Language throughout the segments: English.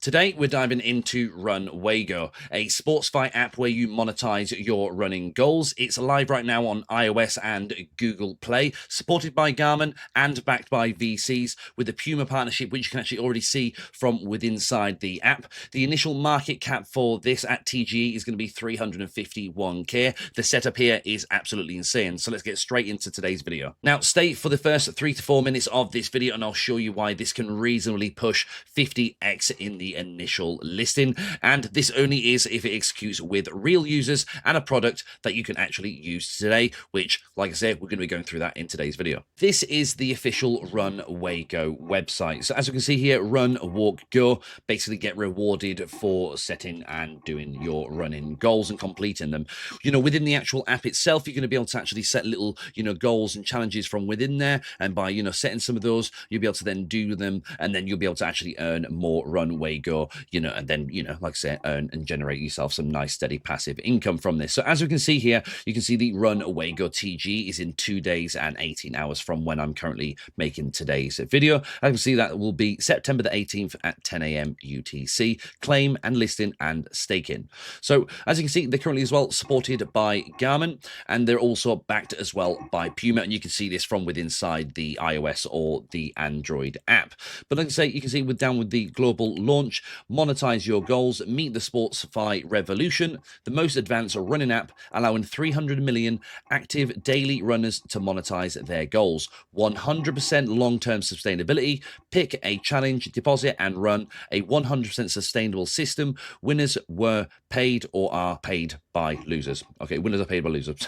Today, we're diving into RunWGO, a sports fight app where you monetize your running goals. It's live right now on iOS and Google Play, supported by Garmin and backed by VCs with a Puma partnership, which you can actually already see from within inside the app. The initial market cap for this at TGE is going to be 351k. The setup here is absolutely insane. So let's get straight into today's video. Now, stay for the first 3 to 4 minutes of this video, and I'll show you why this can reasonably push 50x in the initial listing, and this only is if it executes with real users and a product that you can actually use today, which, like I said, we're going to be going through that in today's video. This is the official RunWGO website. So as you can see here, run, walk, go, basically get rewarded for setting and doing your running goals and completing them. Within the actual app itself, you're going to be able to actually set little, goals and challenges from within there, and by, setting some of those, you'll be able to then do them, and then you'll be able to actually earn more RunWGO, and then, like I said, earn and generate yourself some nice steady passive income from this. So as we can see here, you can see the RunWGO TG is in 2 days and 18 hours from when I'm currently making today's video. I can see that will be September the 18th at 10 a.m. UTC. Claim and listing and staking. So as you can see, they're currently as well supported by Garmin, and they're also backed as well by Puma, and you can see this from within inside the iOS or the Android app. But like I say, you can see down with the global launch, monetize your goals, meet the sports fight revolution, the most advanced running app, allowing 300 million active daily runners to monetize their goals, 100% long-term sustainability, pick a challenge, deposit and run a 100% sustainable system. Winners were paid or are paid by losers. Okay, winners are paid by losers.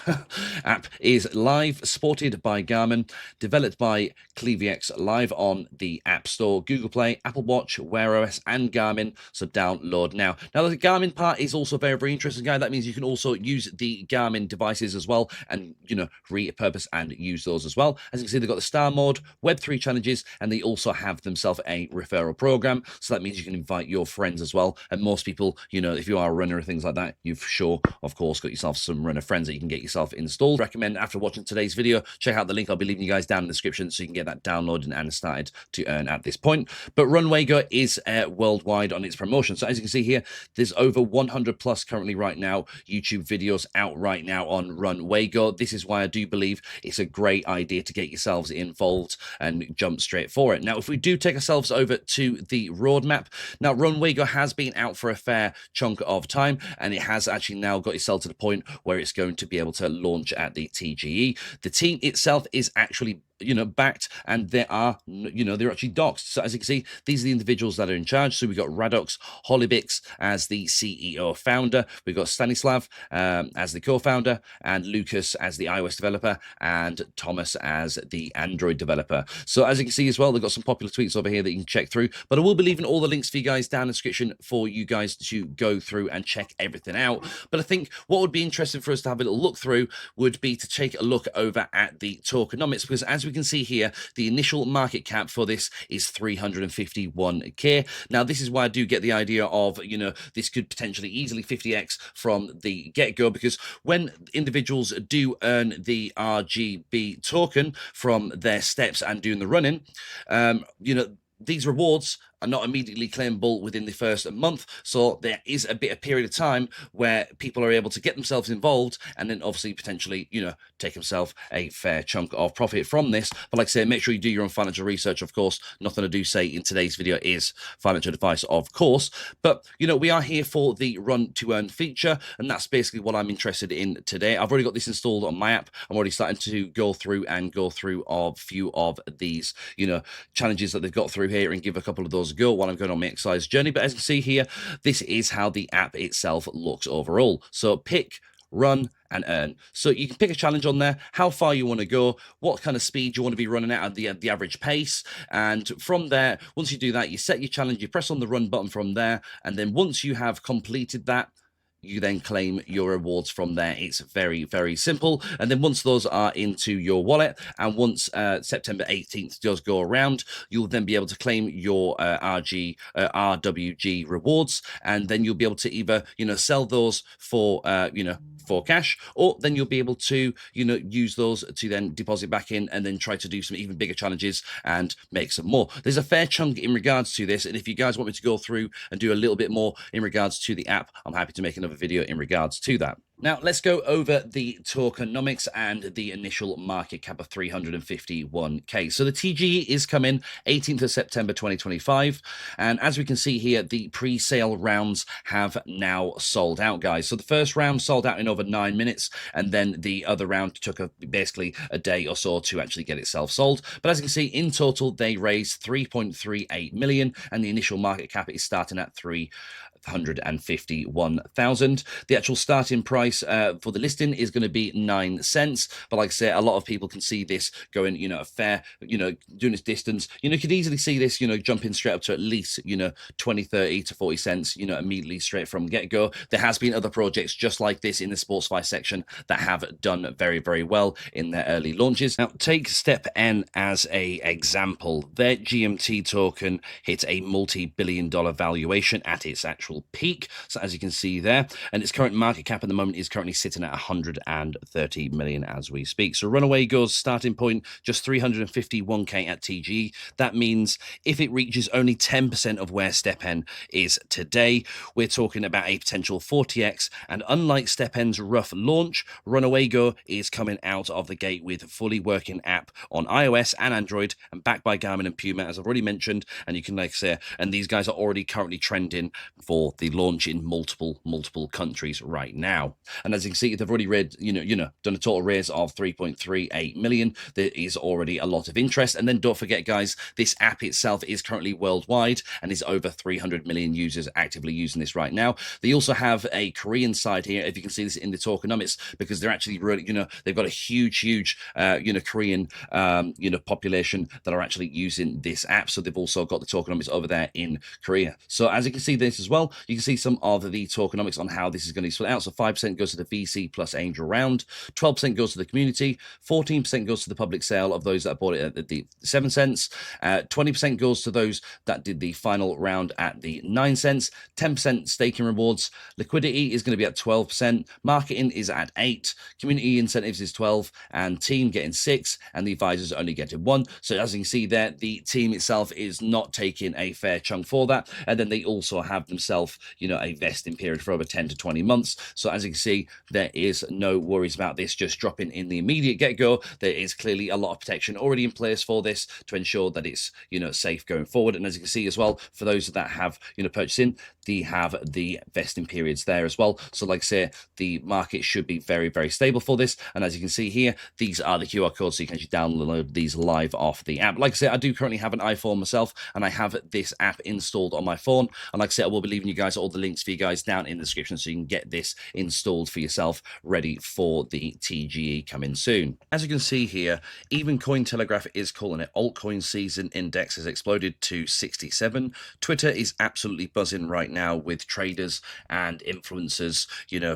App is live, supported by Garmin, developed by Clevex, live on the App Store, Google Play, Apple Watch, Wear OS, and Garmin. So download now. Now, the Garmin part is also very, very interesting, guys. That means you can also use the Garmin devices as well, and repurpose and use those as well. As you can see, they've got the star mode, Web3 challenges, and they also have themselves a referral program. So that means you can invite your friends as well. And most people, if you are a runner and things like that, you've sure, of course, got yourself some runner friends that you can get yourself installed. Recommend after watching today's video, check out the link I'll be leaving you guys down in the description so you can get that downloaded and started to earn at this point. But RunWGO is worldwide on its promotion. So as you can see here, there's over 100 plus currently right now YouTube videos out right now on RunWGO. This is why I do believe it's a great idea to get yourselves involved and jump straight for it. Now, if we do take ourselves over to the roadmap, now RunWGO has been out for a fair chunk of time, and it has actually now got itself to the point where it's going to be able to launch at the TGE. The team itself is actually backed, and they are, they're actually doxed. So as you can see, these are the individuals that are in charge. So we've got Radox Holibix as the CEO founder. We've got Stanislav as the co-founder, and Lucas as the iOS developer, and Thomas as the Android developer. So as you can see as well, they've got some popular tweets over here that you can check through, but I will be leaving all the links for you guys down in the description for you guys to go through and check everything out. But I think what would be interesting for us to have a little look through would be to take a look over at the tokenomics, because as we can see here, the initial market cap for this is 351k. Now, this is why I do get the idea of, this could potentially easily 50x from the get-go, because when individuals do earn the RGB token from their steps and doing the running, these rewards are not immediately claimable within the first month. So there is a bit of period of time where people are able to get themselves involved, and then obviously potentially, take themselves a fair chunk of profit from this. But like I say, make sure you do your own financial research, of course. Nothing I do say in today's video is financial advice, of course. But, we are here for the run to earn feature, and that's basically what I'm interested in today. I've already got this installed on my app. I'm already starting to go through a few of these, challenges that they've got through here, and give a couple of those go while I'm going on my exercise journey. But as you can see here, this is how the app itself looks overall. So pick, run, and earn. So you can pick a challenge on there, how far you want to go, what kind of speed you want to be running at the average pace. And from there, once you do that, you set your challenge, you press on the run button from there. And then once you have completed that, you then claim your rewards from there. It's very, very simple. And then once those are into your wallet, and once September 18th does go around, you'll then be able to claim your RWG rewards, and then you'll be able to either, sell those for, for cash, or then you'll be able to, use those to then deposit back in and then try to do some even bigger challenges and make some more. There's a fair chunk in regards to this, and if you guys want me to go through and do a little bit more in regards to the app, I'm happy to make another video in regards to that. Now, let's go over the tokenomics and the initial market cap of 351k. So the TGE is coming 18th of September 2025. And as we can see here, the pre-sale rounds have now sold out, guys. So the first round sold out in over 9 minutes. And then the other round took basically a day or so to actually get itself sold. But as you can see, in total, they raised 3.38 million. And the initial market cap is starting at 351,000. The actual starting price for the listing is going to be 9 cents. But like I say, a lot of people can see this going, a fair, doing its distance. You could easily see this, jumping straight up to at least, 20, 30 to 40 cents, immediately straight from get-go. There has been other projects just like this in the SportsFi section that have done very, very well in their early launches. Now, take StepN as a example. Their GMT token hit a multi-billion-dollar valuation at its actual peak, so as you can see there, and its current market cap at the moment is currently sitting at 130 million as we speak. So RunWGO's starting point just 351k at TGE. That means if it reaches only 10% of where StepN is today, we're talking about a potential 40x. And unlike StepN's rough launch, RunWGO is coming out of the gate with a fully working app on iOS and Android, and backed by Garmin and Puma, as I've already mentioned. And you can say, and these guys are already currently trending for the launch in multiple countries right now. And as you can see, they've already done a total raise of 3.38 million. There is already a lot of interest. And then don't forget, guys, this app itself is currently worldwide and is over 300 million users actively using this right now. They also have a Korean side here, if you can see this in the tokenomics, because they're actually really, they've got a huge Korean population that are actually using this app. So they've also got the tokenomics over there in Korea. So as you can see this as well, you can see some of the tokenomics on how this is going to be split out. So 5% goes to the VC plus angel round, 12% goes to the community, 14% goes to the public sale of those that bought it at the 7 cents, 20% goes to those that did the final round at the 9 cents, 10% staking rewards, liquidity is going to be at 12%, marketing is at 8, community incentives is 12, and team getting 6, and the advisors only getting 1. So as you can see there, the team itself is not taking a fair chunk for that. And then they also have themselves, a vesting period for over 10 to 20 months. So as you can see, there is no worries about this just dropping in the immediate get-go. There is clearly a lot of protection already in place for this to ensure that it's, safe going forward. And as you can see as well, for those that have, purchased in, they have the vesting periods there as well. So like I say, the market should be very, very stable for this. And as you can see here, these are the QR codes, so you can actually download these live off the app. Like I say, I do currently have an iPhone myself, and I have this app installed on my phone. And like I said, I will be leaving you guys all the links for you guys down in the description so you can get this installed for yourself, ready for the TGE coming soon. As you can see here, even Cointelegraph is calling it altcoin season. Index has exploded to 67. Twitter is absolutely buzzing right now with traders and influencers,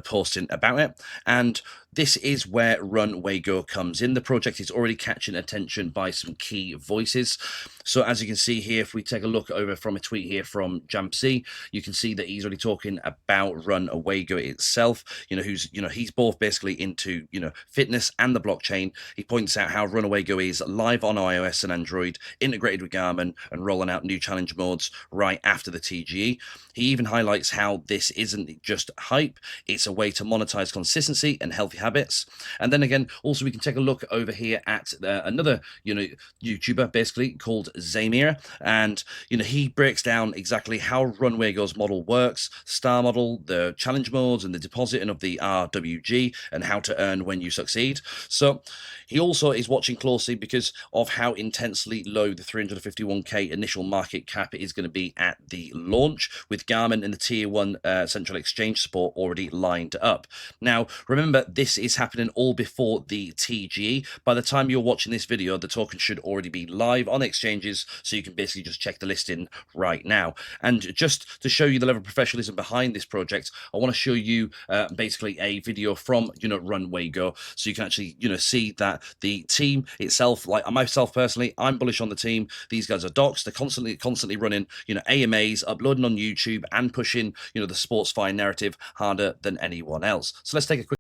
posting about it. And this is where RunWGO comes in. The project is already catching attention by some key voices. So as you can see here, if we take a look over from a tweet here from Jampsy, you can see that he's already talking about RunWGO itself, he's both basically into, fitness and the blockchain. He points out how RunWGO is live on iOS and Android, integrated with Garmin, and rolling out new challenge modes right after the TGE. He even highlights how this isn't just hype, it's a way to monetize consistency and healthy habits. And then again, also we can take a look over here at another, YouTuber basically called Zamir, and he breaks down exactly how RunWGO's model works, star model, the challenge modes, and the depositing of the RWG, and how to earn when you succeed. So he also is watching closely because of how intensely low the 351k initial market cap is going to be at the launch, with Garmin and the tier 1 central exchange support already lined up. Now remember, this is happening all before the TGE. By the time you're watching this video, the token should already be live on exchanges, so you can basically just check the listing right now. And just to show you the level of professionalism behind this project, I want to show you basically a video from RunWGO, so you can actually see that the team itself, like myself personally, I'm bullish on the team. These guys are docs. They're constantly running AMAs, uploading on YouTube, and pushing the SportsFi narrative harder than anyone else. So let's take a quick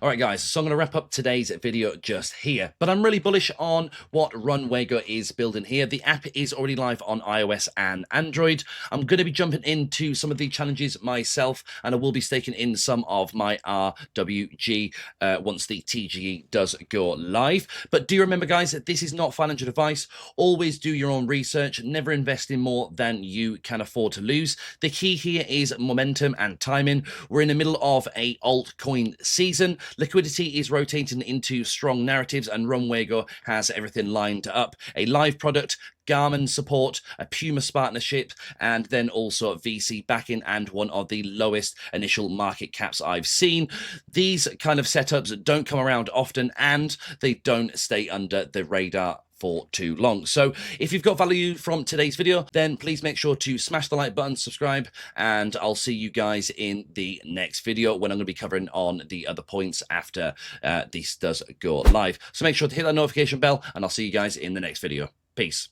All right, guys, so I'm going to wrap up today's video just here, but I'm really bullish on what RunWGO is building here. The app is already live on iOS and Android. I'm going to be jumping into some of the challenges myself, and I will be staking in some of my RWG once the TGE does go live. But do remember, guys, that this is not financial advice. Always do your own research. Never invest in more than you can afford to lose. The key here is momentum and timing. We're in the middle of a altcoin season. Liquidity is rotating into strong narratives, and RunWGO has everything lined up. A live product, Garmin support, a Puma partnership, and then also VC backing and one of the lowest initial market caps I've seen. These kind of setups don't come around often, and they don't stay under the radar for too long. So if you've got value from today's video, then please make sure to smash the like button, subscribe, and I'll see you guys in the next video when I'm going to be covering on the other points after this does go live. So make sure to hit that notification bell, and I'll see you guys in the next video. Peace.